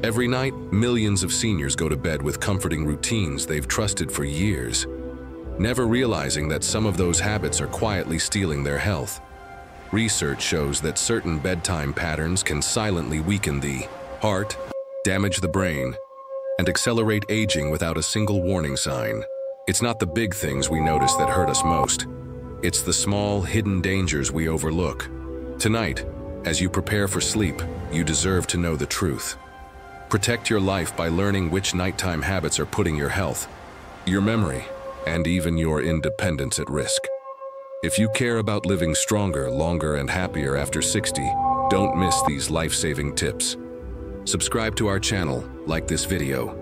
Every night, millions of seniors go to bed with comforting routines they've trusted for years, never realizing that some of those habits are quietly stealing their health. Research shows that certain bedtime patterns can silently weaken the heart, damage the brain, and accelerate aging without a single warning sign. It's not the big things we notice that hurt us most. It's the small, hidden dangers we overlook. Tonight, as you prepare for sleep, you deserve to know the truth. Protect your life by learning which nighttime habits are putting your health, your memory, and even your independence at risk. If you care about living stronger, longer, and happier after 60, don't miss these life-saving tips. Subscribe to our channel, like this video,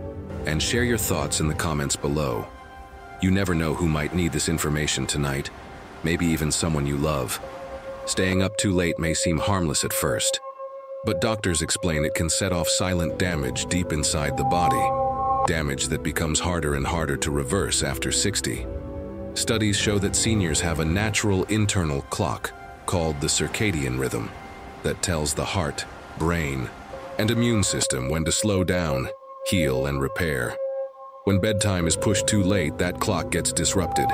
and share your thoughts in the comments below. You never know who might need this information tonight, maybe even someone you love. Staying up too late may seem harmless at first, but doctors explain it can set off silent damage deep inside the body, damage that becomes harder and harder to reverse after 60. Studies show that seniors have a natural internal clock called the circadian rhythm that tells the heart, brain, and immune system when to slow down, heal, and repair. When bedtime is pushed too late, that clock gets disrupted.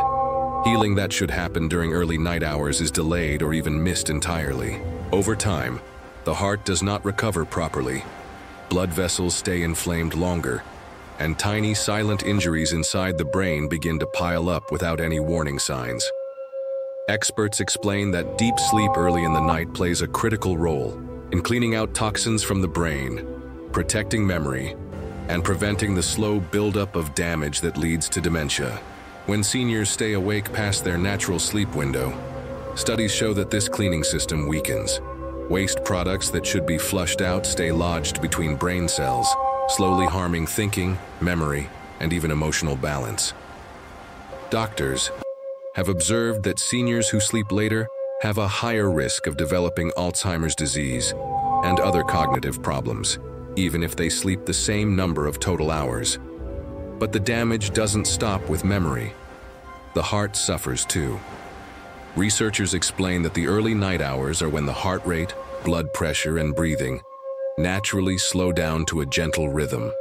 Healing that should happen during early night hours is delayed or even missed entirely. Over time, the heart does not recover properly. Blood vessels stay inflamed longer, and tiny silent injuries inside the brain begin to pile up without any warning signs. Experts explain that deep sleep early in the night plays a critical role in cleaning out toxins from the brain, protecting memory, and preventing the slow buildup of damage that leads to dementia. When seniors stay awake past their natural sleep window, studies show that this cleaning system weakens. Waste products that should be flushed out stay lodged between brain cells, slowly harming thinking, memory, and even emotional balance. Doctors have observed that seniors who sleep later have a higher risk of developing Alzheimer's disease and other cognitive problems, even if they sleep the same number of total hours. But the damage doesn't stop with memory. The heart suffers too. Researchers explain that the early night hours are when the heart rate, blood pressure, and breathing naturally slow down to a gentle rhythm.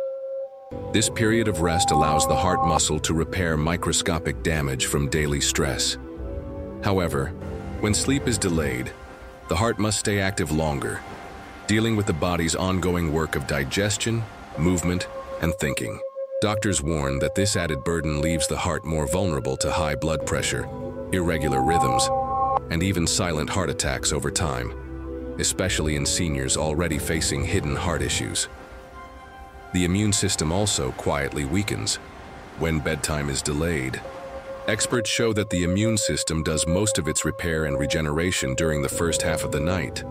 This period of rest allows the heart muscle to repair microscopic damage from daily stress. However, when sleep is delayed, the heart must stay active longer, dealing with the body's ongoing work of digestion, movement, and thinking. Doctors warn that this added burden leaves the heart more vulnerable to high blood pressure, irregular rhythms, and even silent heart attacks over time, especially in seniors already facing hidden heart issues. The immune system also quietly weakens when bedtime is delayed. Experts show that the immune system does most of its repair and regeneration during the first half of the night.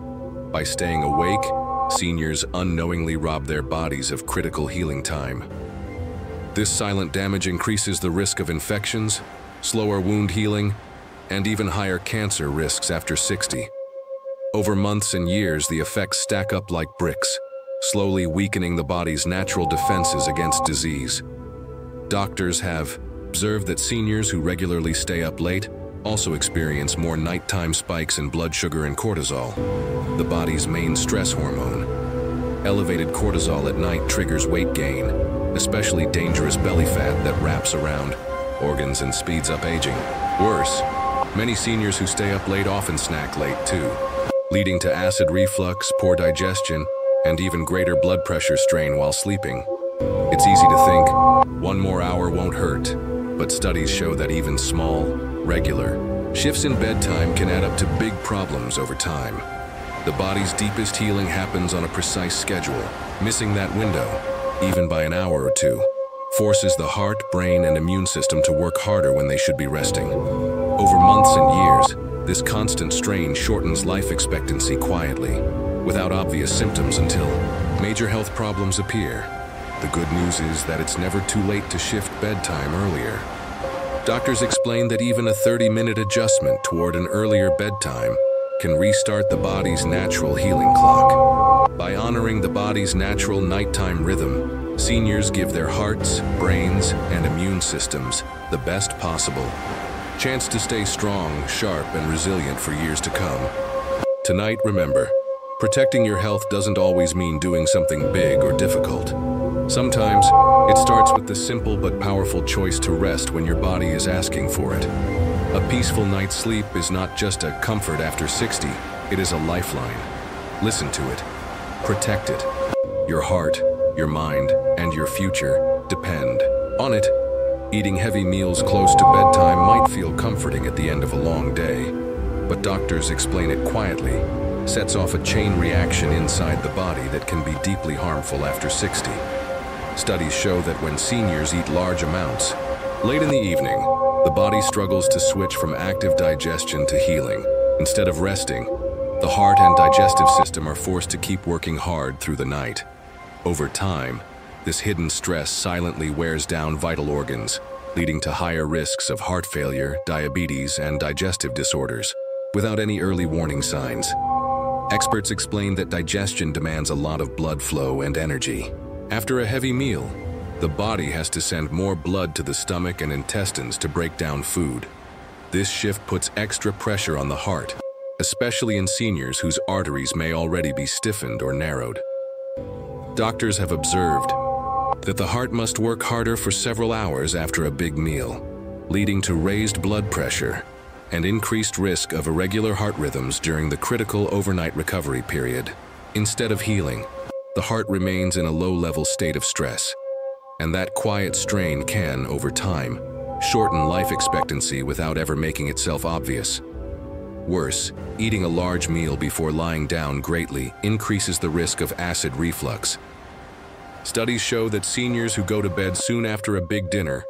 By staying awake, seniors unknowingly rob their bodies of critical healing time. This silent damage increases the risk of infections, slower wound healing, and even higher cancer risks after 60. Over months and years, the effects stack up like bricks, slowly weakening the body's natural defenses against disease. Doctors have observed that seniors who regularly stay up late also experience more nighttime spikes in blood sugar and cortisol, the body's main stress hormone. Elevated cortisol at night triggers weight gain, especially dangerous belly fat that wraps around organs and speeds up aging. Worse, many seniors who stay up late often snack late too, leading to acid reflux, poor digestion, and even greater blood pressure strain while sleeping. It's easy to think, one more hour won't hurt, but studies show that even small, regular shifts in bedtime can add up to big problems over time. The body's deepest healing happens on a precise schedule. Missing that window, even by an hour or two, forces the heart, brain, and immune system to work harder when they should be resting. Over months and years, this constant strain shortens life expectancy quietly, without obvious symptoms until major health problems appear. The good news is that it's never too late to shift bedtime earlier. Doctors explain that even a 30-minute adjustment toward an earlier bedtime can restart the body's natural healing clock. By honoring the body's natural nighttime rhythm, seniors give their hearts, brains, and immune systems the best possible chance to stay strong, sharp, and resilient for years to come. Tonight, remember, Protecting your health doesn't always mean doing something big or difficult. Sometimes, it starts with the simple but powerful choice to rest when your body is asking for it. A peaceful night's sleep is not just a comfort after 60, it is a lifeline. Listen to it. Protect it. Your heart, your mind, and your future depend on it. Eating heavy meals close to bedtime might feel comforting at the end of a long day, but doctors explain it quietly, sets off a chain reaction inside the body that can be deeply harmful after 60. Studies show that when seniors eat large amounts, late in the evening, the body struggles to switch from active digestion to healing. Instead of resting, the heart and digestive system are forced to keep working hard through the night. Over time, this hidden stress silently wears down vital organs, leading to higher risks of heart failure, diabetes, and digestive disorders, without any early warning signs. Experts explain that digestion demands a lot of blood flow and energy. After a heavy meal, the body has to send more blood to the stomach and intestines to break down food. This shift puts extra pressure on the heart, especially in seniors whose arteries may already be stiffened or narrowed. Doctors have observed that the heart must work harder for several hours after a big meal, leading to raised blood pressure and increased risk of irregular heart rhythms during the critical overnight recovery period. Instead of healing, the heart remains in a low-level state of stress, and that quiet strain can, over time, shorten life expectancy without ever making itself obvious. Worse, eating a large meal before lying down greatly increases the risk of acid reflux. Studies show that seniors who go to bed soon after a big dinner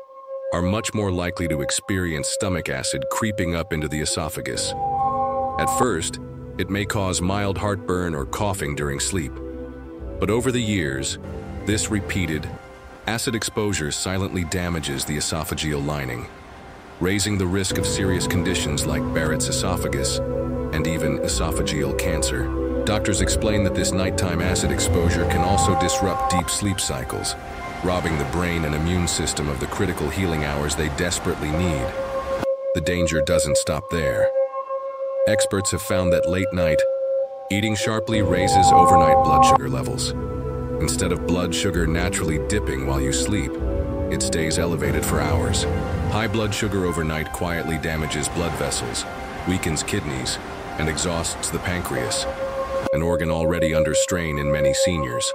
are much more likely to experience stomach acid creeping up into the esophagus. At first, it may cause mild heartburn or coughing during sleep. But over the years, this repeated acid exposure silently damages the esophageal lining, raising the risk of serious conditions like Barrett's esophagus and even esophageal cancer. Doctors explain that this nighttime acid exposure can also disrupt deep sleep cycles, robbing the brain and immune system of the critical healing hours they desperately need. The danger doesn't stop there. Experts have found that late night eating sharply raises overnight blood sugar levels. Instead of blood sugar naturally dipping while you sleep, it stays elevated for hours. High blood sugar overnight quietly damages blood vessels, weakens kidneys, and exhausts the pancreas, an organ already under strain in many seniors.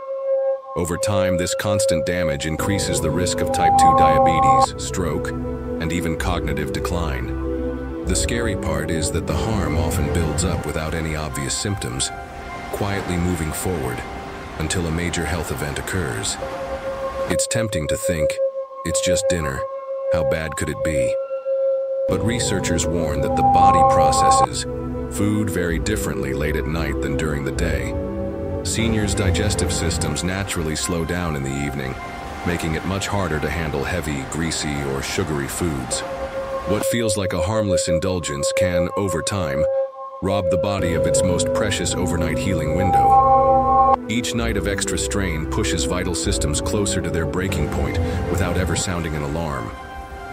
Over time, this constant damage increases the risk of type 2 diabetes, stroke, and even cognitive decline. The scary part is that the harm often builds up without any obvious symptoms, quietly moving forward until a major health event occurs. It's tempting to think, it's just dinner, how bad could it be? But researchers warn that the body processes food very differently late at night than during the day. Seniors' digestive systems naturally slow down in the evening, making it much harder to handle heavy, greasy, or sugary foods. What feels like a harmless indulgence can, over time, rob the body of its most precious overnight healing window. Each night of extra strain pushes vital systems closer to their breaking point without ever sounding an alarm.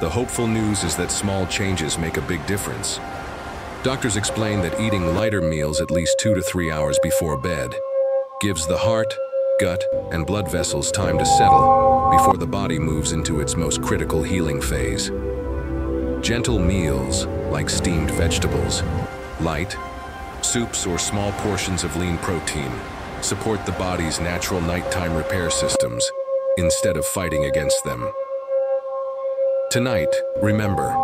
The hopeful news is that small changes make a big difference. Doctors explain that eating lighter meals at least 2 to 3 hours before bed gives the heart, gut, and blood vessels time to settle before the body moves into its most critical healing phase. Gentle meals, like steamed vegetables, light, soups, or small portions of lean protein, support the body's natural nighttime repair systems instead of fighting against them. Tonight, remember,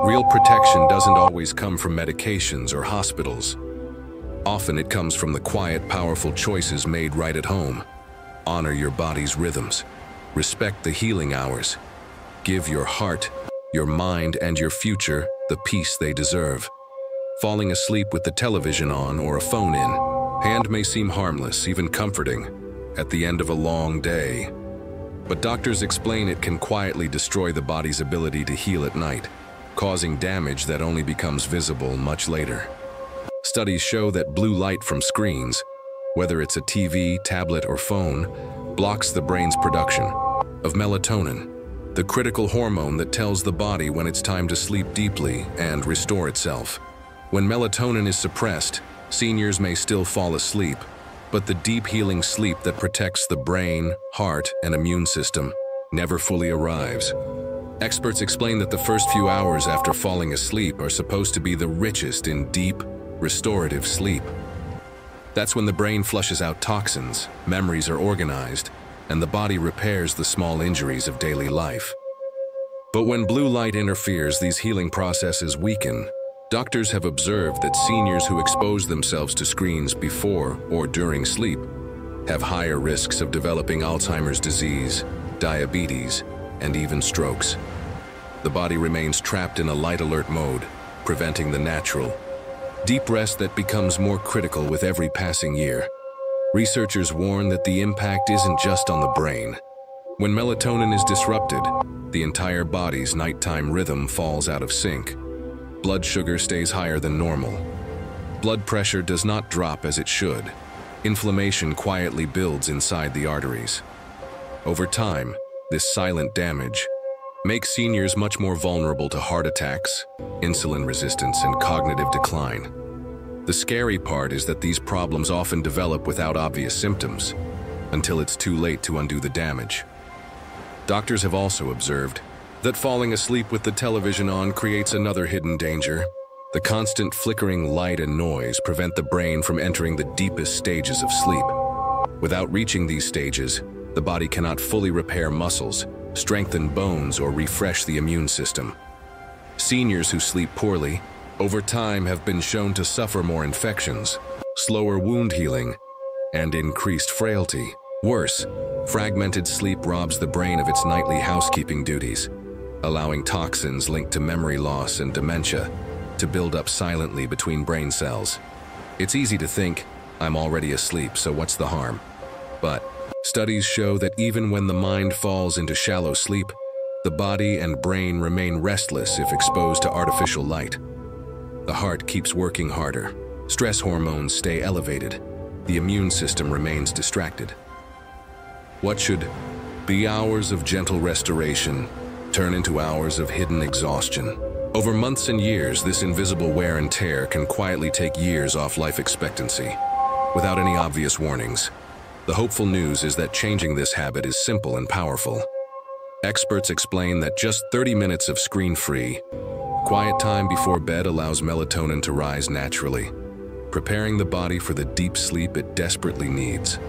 real protection doesn't always come from medications or hospitals. Often it comes from the quiet, powerful choices made right at home. Honor your body's rhythms. Respect the healing hours. Give your heart, your mind, and your future the peace they deserve. Falling asleep with the television on or a phone in hand may seem harmless, even comforting, at the end of a long day. But doctors explain it can quietly destroy the body's ability to heal at night, causing damage that only becomes visible much later. Studies show that blue light from screens, whether it's a TV, tablet, or phone, blocks the brain's production of melatonin, the critical hormone that tells the body when it's time to sleep deeply and restore itself. When melatonin is suppressed, seniors may still fall asleep, But the deep healing sleep that protects the brain, heart, and immune system never fully arrives. Experts explain that the first few hours after falling asleep are supposed to be the richest in deep, restorative sleep. That's when the brain flushes out toxins, memories are organized, and the body repairs the small injuries of daily life. But when blue light interferes, these healing processes weaken. Doctors have observed that seniors who expose themselves to screens before or during sleep have higher risks of developing Alzheimer's disease, diabetes, and even strokes. The body remains trapped in a light alert mode, preventing the natural, deep rest that becomes more critical with every passing year. Researchers warn that the impact isn't just on the brain. When melatonin is disrupted, the entire body's nighttime rhythm falls out of sync. Blood sugar stays higher than normal. Blood pressure does not drop as it should. Inflammation quietly builds inside the arteries. Over time, this silent damage makes seniors much more vulnerable to heart attacks, insulin resistance, and cognitive decline. The scary part is that these problems often develop without obvious symptoms, until it's too late to undo the damage. Doctors have also observed that falling asleep with the television on creates another hidden danger. The constant flickering light and noise prevent the brain from entering the deepest stages of sleep. Without reaching these stages, the body cannot fully repair muscles, strengthen bones, or refresh the immune system. Seniors who sleep poorly, over time have been shown to suffer more infections, slower wound healing, and increased frailty. Worse, fragmented sleep robs the brain of its nightly housekeeping duties, allowing toxins linked to memory loss and dementia to build up silently between brain cells. It's easy to think, I'm already asleep, so what's the harm? But studies show that even when the mind falls into shallow sleep, the body and brain remain restless if exposed to artificial light. The heart keeps working harder, stress hormones stay elevated, the immune system remains distracted. What should be hours of gentle restoration turn into hours of hidden exhaustion. Over months and years, this invisible wear and tear can quietly take years off life expectancy, without any obvious warnings. The hopeful news is that changing this habit is simple and powerful. Experts explain that just 30 minutes of screen-free, quiet time before bed allows melatonin to rise naturally, preparing the body for the deep sleep it desperately needs.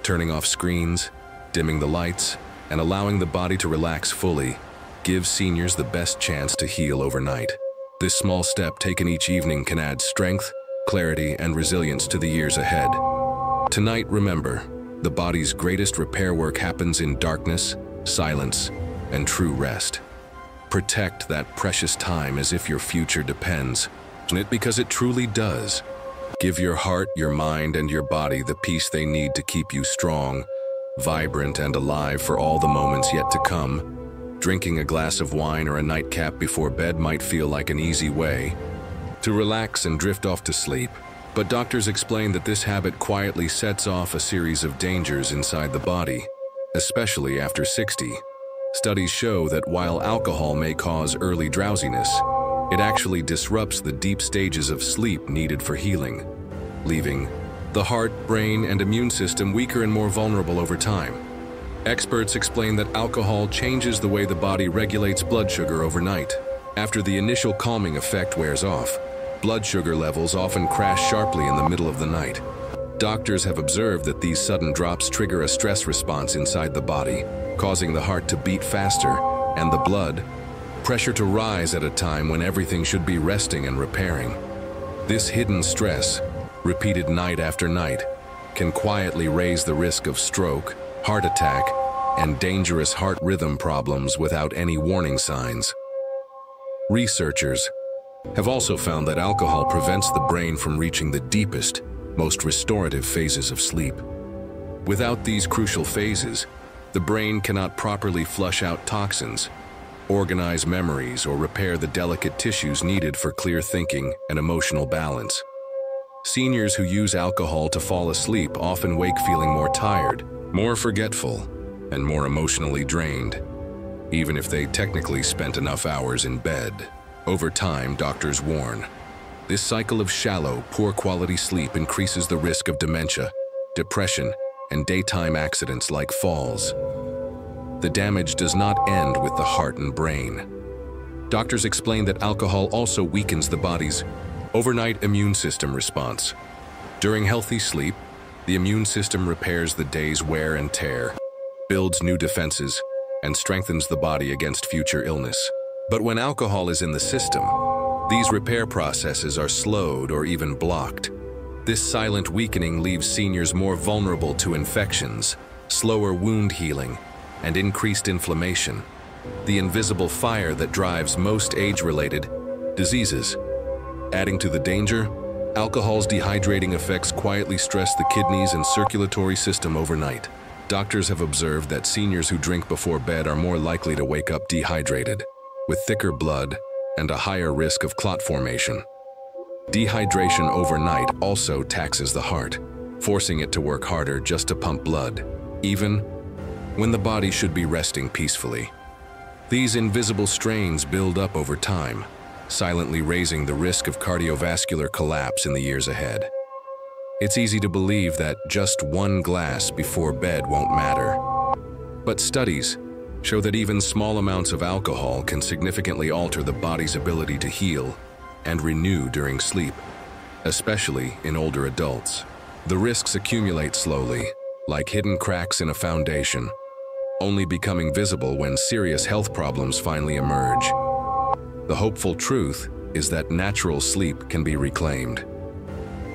Turning off screens, dimming the lights, and allowing the body to relax fully gives seniors the best chance to heal overnight. This small step taken each evening can add strength, clarity, and resilience to the years ahead. Tonight, remember, the body's greatest repair work happens in darkness, silence, and true rest. Protect that precious time as if your future depends on it, because it truly does. Give your heart, your mind, and your body the peace they need to keep you strong, vibrant, and alive for all the moments yet to come. Drinking a glass of wine or a nightcap before bed might feel like an easy way to relax and drift off to sleep, but doctors explain that this habit quietly sets off a series of dangers inside the body, especially after 60. Studies show that while alcohol may cause early drowsiness, it actually disrupts the deep stages of sleep needed for healing, leaving the heart, brain, and immune system weaker and more vulnerable over time. Experts explain that alcohol changes the way the body regulates blood sugar overnight. After the initial calming effect wears off, blood sugar levels often crash sharply in the middle of the night. Doctors have observed that these sudden drops trigger a stress response inside the body, causing the heart to beat faster and the blood pressure to rise at a time when everything should be resting and repairing. This hidden stress, repeated night after night, can quietly raise the risk of stroke, heart attack, and dangerous heart rhythm problems without any warning signs. Researchers have also found that alcohol prevents the brain from reaching the deepest, most restorative phases of sleep. Without these crucial phases, the brain cannot properly flush out toxins, organize memories, or repair the delicate tissues needed for clear thinking and emotional balance. Seniors who use alcohol to fall asleep often wake feeling more tired, more forgetful, and more emotionally drained, even if they technically spent enough hours in bed. Over time, doctors warn, this cycle of shallow, poor-quality sleep increases the risk of dementia, depression, and daytime accidents like falls. The damage does not end with the heart and brain. Doctors explain that alcohol also weakens the body's overnight immune system response. During healthy sleep, the immune system repairs the day's wear and tear, builds new defenses, and strengthens the body against future illness. But when alcohol is in the system, these repair processes are slowed or even blocked. This silent weakening leaves seniors more vulnerable to infections, slower wound healing, and increased inflammation, the invisible fire that drives most age-related diseases. Adding to the danger, alcohol's dehydrating effects quietly stress the kidneys and circulatory system overnight. Doctors have observed that seniors who drink before bed are more likely to wake up dehydrated, with thicker blood and a higher risk of clot formation. Dehydration overnight also taxes the heart, forcing it to work harder just to pump blood, even when the body should be resting peacefully. These invisible strains build up over time, silently raising the risk of cardiovascular collapse in the years ahead. It's easy to believe that just one glass before bed won't matter. But studies show that even small amounts of alcohol can significantly alter the body's ability to heal and renew during sleep, especially in older adults. The risks accumulate slowly, like hidden cracks in a foundation, only becoming visible when serious health problems finally emerge. The hopeful truth is that natural sleep can be reclaimed.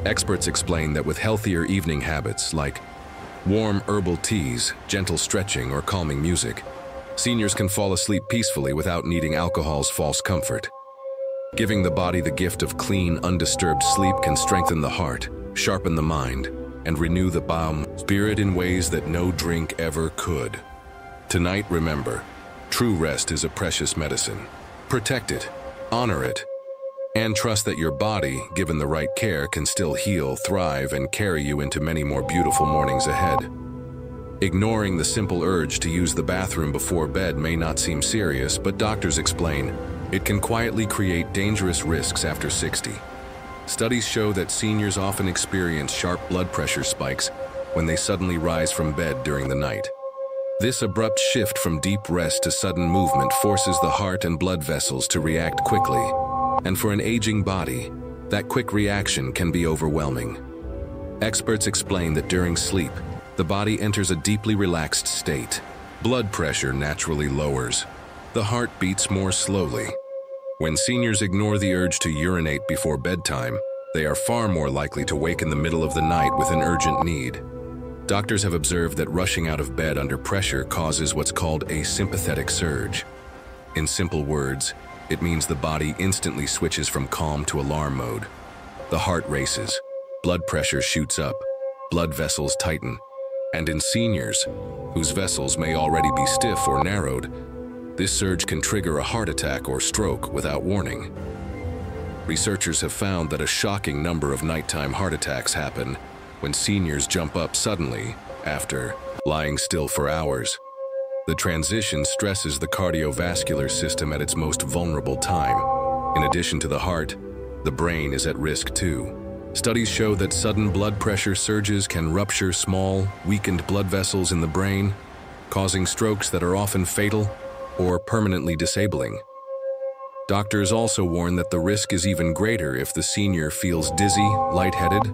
Experts explain that with healthier evening habits like warm herbal teas, gentle stretching, or calming music, seniors can fall asleep peacefully without needing alcohol's false comfort. Giving the body the gift of clean, undisturbed sleep can strengthen the heart, sharpen the mind, and renew the spirit in ways that no drink ever could. Tonight, remember, true rest is a precious medicine. Protect it, honor it, and trust that your body, given the right care, can still heal, thrive, and carry you into many more beautiful mornings ahead. Ignoring the simple urge to use the bathroom before bed may not seem serious, but doctors explain it can quietly create dangerous risks after 60. Studies show that seniors often experience sharp blood pressure spikes when they suddenly rise from bed during the night. This abrupt shift from deep rest to sudden movement forces the heart and blood vessels to react quickly, and for an aging body, that quick reaction can be overwhelming. Experts explain that during sleep, the body enters a deeply relaxed state. Blood pressure naturally lowers. The heart beats more slowly. When seniors ignore the urge to urinate before bedtime, they are far more likely to wake in the middle of the night with an urgent need. Doctors have observed that rushing out of bed under pressure causes what's called a sympathetic surge. In simple words, it means the body instantly switches from calm to alarm mode. The heart races, blood pressure shoots up, blood vessels tighten, and in seniors, whose vessels may already be stiff or narrowed, this surge can trigger a heart attack or stroke without warning. Researchers have found that a shocking number of nighttime heart attacks happen when seniors jump up suddenly after lying still for hours. The transition stresses the cardiovascular system at its most vulnerable time. In addition to the heart, the brain is at risk too. Studies show that sudden blood pressure surges can rupture small, weakened blood vessels in the brain, causing strokes that are often fatal or permanently disabling. Doctors also warn that the risk is even greater if the senior feels dizzy, lightheaded,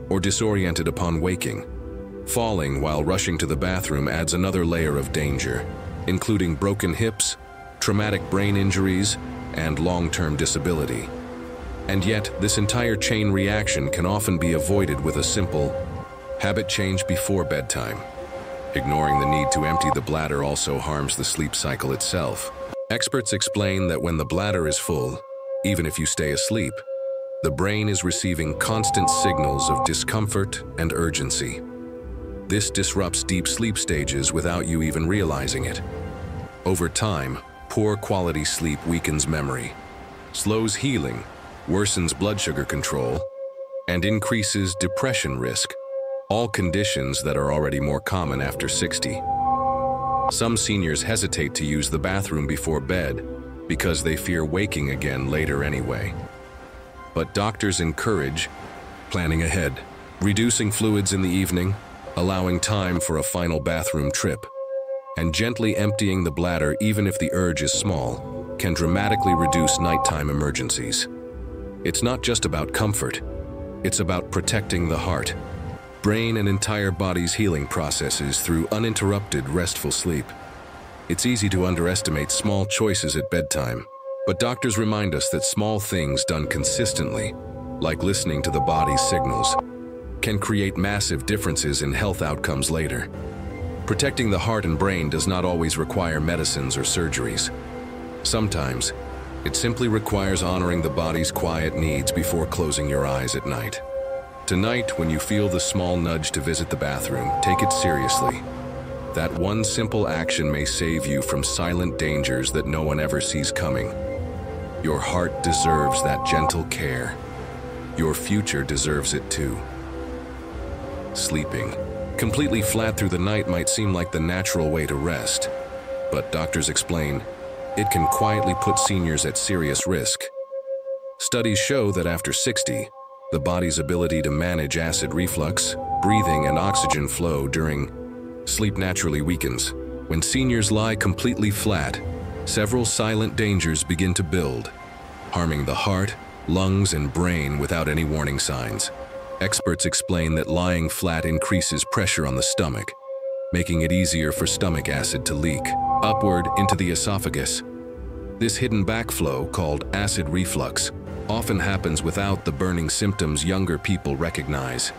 or disoriented upon waking. Falling while rushing to the bathroom adds another layer of danger, including broken hips, traumatic brain injuries, and long-term disability. And yet, this entire chain reaction can often be avoided with a simple habit change before bedtime. Ignoring the need to empty the bladder also harms the sleep cycle itself. Experts explain that when the bladder is full, even if you stay asleep, the brain is receiving constant signals of discomfort and urgency. This disrupts deep sleep stages without you even realizing it. Over time, poor quality sleep weakens memory, slows healing, worsens blood sugar control, and increases depression risk, all conditions that are already more common after 60. Some seniors hesitate to use the bathroom before bed because they fear waking again later anyway. But doctors encourage planning ahead. Reducing fluids in the evening, allowing time for a final bathroom trip, and gently emptying the bladder even if the urge is small can dramatically reduce nighttime emergencies. It's not just about comfort, it's about protecting the heart, brain, and entire body's healing processes through uninterrupted, restful sleep. It's easy to underestimate small choices at bedtime, but doctors remind us that small things done consistently, like listening to the body's signals, can create massive differences in health outcomes later. Protecting the heart and brain does not always require medicines or surgeries. Sometimes, it simply requires honoring the body's quiet needs before closing your eyes at night. Tonight, when you feel the small nudge to visit the bathroom, take it seriously. That one simple action may save you from silent dangers that no one ever sees coming. Your heart deserves that gentle care. Your future deserves it too. Sleeping completely flat through the night might seem like the natural way to rest, but doctors explain it can quietly put seniors at serious risk. Studies show that after 60, the body's ability to manage acid reflux, breathing, and oxygen flow during sleep naturally weakens. When seniors lie completely flat, several silent dangers begin to build, harming the heart, lungs, and brain without any warning signs. Experts explain that lying flat increases pressure on the stomach, making it easier for stomach acid to leak upward into the esophagus. This hidden backflow, called acid reflux, often happens without the burning symptoms younger people recognize.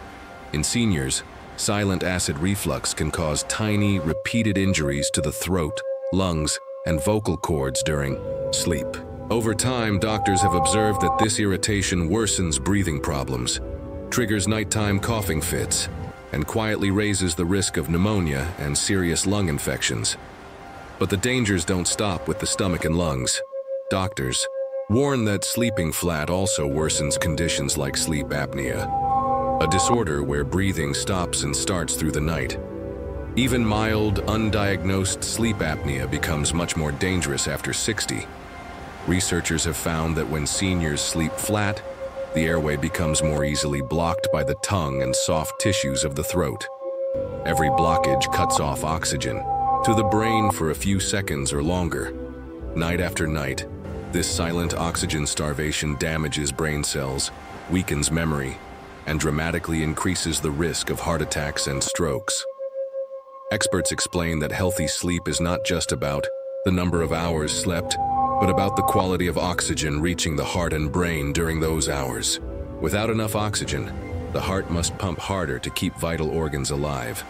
In seniors, silent acid reflux can cause tiny, repeated injuries to the throat, lungs, and vocal cords during sleep. Over time, doctors have observed that this irritation worsens breathing problems, triggers nighttime coughing fits, and quietly raises the risk of pneumonia and serious lung infections. But the dangers don't stop with the stomach and lungs. Doctors warn that sleeping flat also worsens conditions like sleep apnea, a disorder where breathing stops and starts through the night. Even mild, undiagnosed sleep apnea becomes much more dangerous after 60. Researchers have found that when seniors sleep flat, the airway becomes more easily blocked by the tongue and soft tissues of the throat. Every blockage cuts off oxygen to the brain for a few seconds or longer. Night after night, this silent oxygen starvation damages brain cells, weakens memory, and dramatically increases the risk of heart attacks and strokes. Experts explain that healthy sleep is not just about the number of hours slept, but about the quality of oxygen reaching the heart and brain during those hours. Without enough oxygen, the heart must pump harder to keep vital organs alive.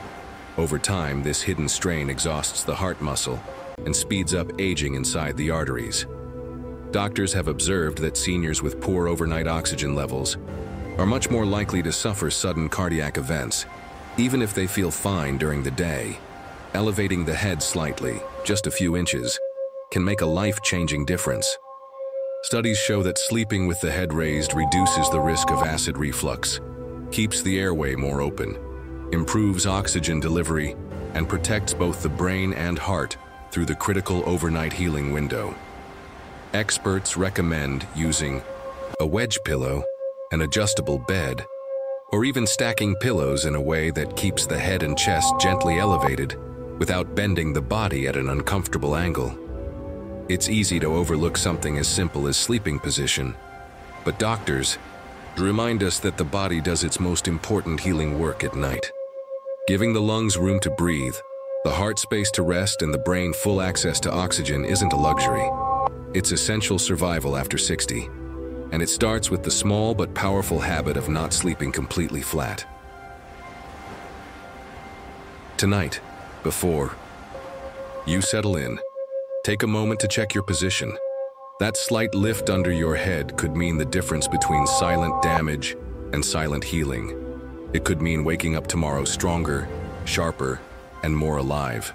Over time, this hidden strain exhausts the heart muscle and speeds up aging inside the arteries. Doctors have observed that seniors with poor overnight oxygen levels are much more likely to suffer sudden cardiac events, even if they feel fine during the day. Elevating the head slightly, just a few inches, can make a life-changing difference. Studies show that sleeping with the head raised reduces the risk of acid reflux, keeps the airway more open, improves oxygen delivery, and protects both the brain and heart through the critical overnight healing window. Experts recommend using a wedge pillow, an adjustable bed, or even stacking pillows in a way that keeps the head and chest gently elevated without bending the body at an uncomfortable angle. It's easy to overlook something as simple as sleeping position, but doctors remind us that the body does its most important healing work at night. Giving the lungs room to breathe, the heart space to rest, and the brain full access to oxygen isn't a luxury. It's essential survival after 60, and it starts with the small but powerful habit of not sleeping completely flat. Tonight, before you settle in, take a moment to check your position. That slight lift under your head could mean the difference between silent damage and silent healing. It could mean waking up tomorrow stronger, sharper, and more alive.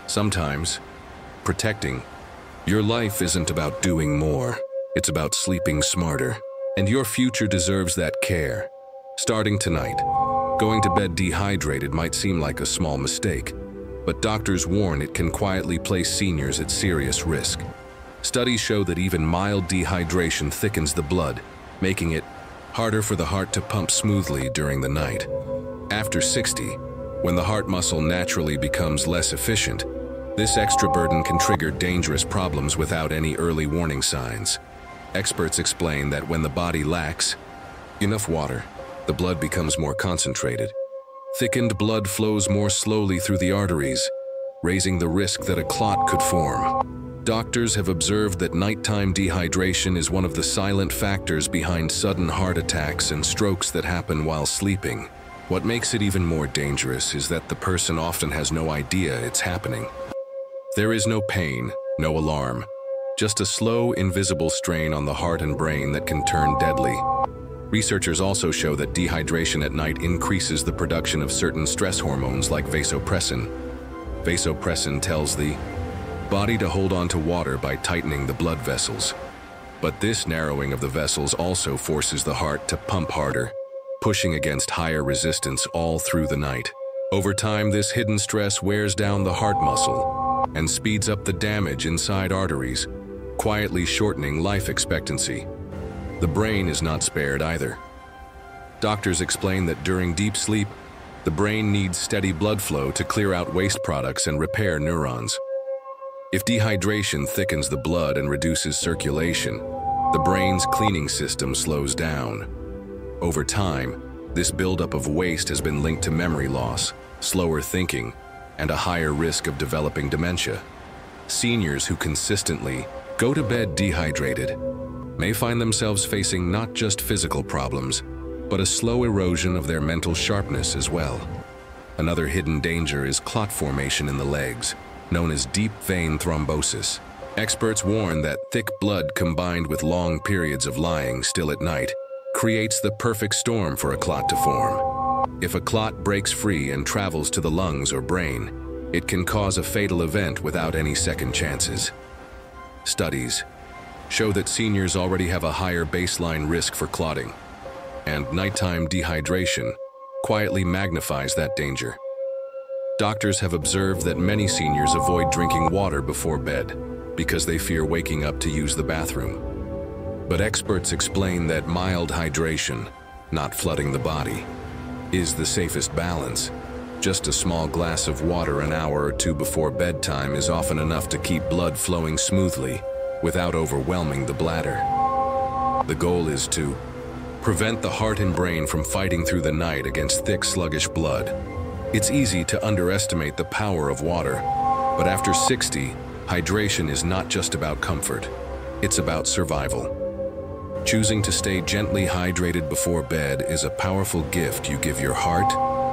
Sometimes, protecting your life isn't about doing more. It's about sleeping smarter. And your future deserves that care. Starting tonight, going to bed dehydrated might seem like a small mistake, but doctors warn it can quietly place seniors at serious risk. Studies show that even mild dehydration thickens the blood, making it harder for the heart to pump smoothly during the night. After 60, when the heart muscle naturally becomes less efficient, this extra burden can trigger dangerous problems without any early warning signs. Experts explain that when the body lacks enough water, the blood becomes more concentrated. Thickened blood flows more slowly through the arteries, raising the risk that a clot could form. Doctors have observed that nighttime dehydration is one of the silent factors behind sudden heart attacks and strokes that happen while sleeping. What makes it even more dangerous is that the person often has no idea it's happening. There is no pain, no alarm, just a slow, invisible strain on the heart and brain that can turn deadly. Researchers also show that dehydration at night increases the production of certain stress hormones like vasopressin. Vasopressin tells the body to hold on to water by tightening the blood vessels. But this narrowing of the vessels also forces the heart to pump harder, pushing against higher resistance all through the night. Over time, this hidden stress wears down the heart muscle and speeds up the damage inside arteries, quietly shortening life expectancy. The brain is not spared either. Doctors explain that during deep sleep, the brain needs steady blood flow to clear out waste products and repair neurons. If dehydration thickens the blood and reduces circulation, the brain's cleaning system slows down. Over time, this buildup of waste has been linked to memory loss, slower thinking, and a higher risk of developing dementia. Seniors who consistently go to bed dehydrated may find themselves facing not just physical problems, but a slow erosion of their mental sharpness as well. Another hidden danger is clot formation in the legs, known as deep vein thrombosis. Experts warn that thick blood combined with long periods of lying still at night creates the perfect storm for a clot to form. If a clot breaks free and travels to the lungs or brain, it can cause a fatal event without any second chances. Studies show that seniors already have a higher baseline risk for clotting, and nighttime dehydration quietly magnifies that danger. Doctors have observed that many seniors avoid drinking water before bed because they fear waking up to use the bathroom. But experts explain that mild hydration, not flooding the body, is the safest balance. Just a small glass of water an hour or two before bedtime is often enough to keep blood flowing smoothly without overwhelming the bladder. The goal is to prevent the heart and brain from fighting through the night against thick, sluggish blood. It's easy to underestimate the power of water, but after 60, hydration is not just about comfort, it's about survival. Choosing to stay gently hydrated before bed is a powerful gift you give your heart,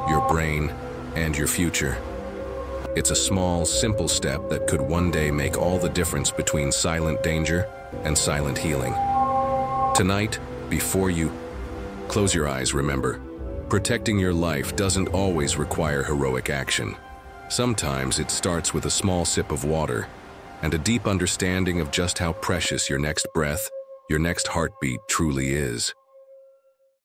your brain, and your future. It's a small, simple step that could one day make all the difference between silent danger and silent healing. Tonight, before you close your eyes, remember, protecting your life doesn't always require heroic action. Sometimes it starts with a small sip of water and a deep understanding of just how precious your next breath, your next heartbeat truly is.